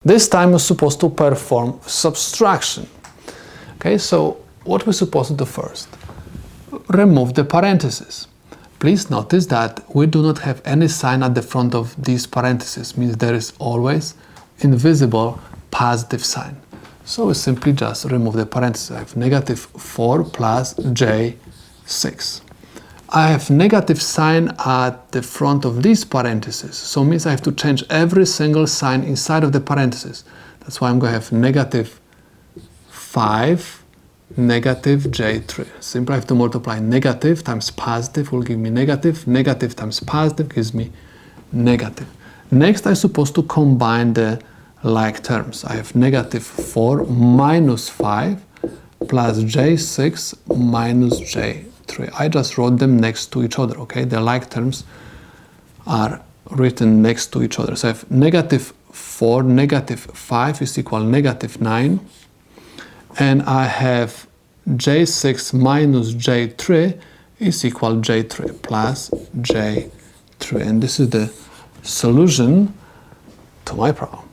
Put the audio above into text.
This time we're supposed to perform subtraction. Okay, so what we're supposed to do first? Remove the parentheses. Please notice that we do not have any sign at the front of these parentheses, means there is always invisible positive sign. So we simply just remove the parentheses. I have negative 4 plus j6. I have negative sign at the front of these parentheses, so it means I have to change every single sign inside of the parentheses. That's why I'm going to have negative 5, negative j3. Simply I have to multiply negative times positive will give me negative, negative times positive gives me negative. Next, I'm supposed to combine the like terms. I have negative 4 minus 5 plus j6 minus j3. I just wrote them next to each other, okay? The like terms are written next to each other. So I have negative 4, negative 5 is equal negative 9. And I have j6 minus j3 is equal j3 plus j3. And this is the solution to my problem.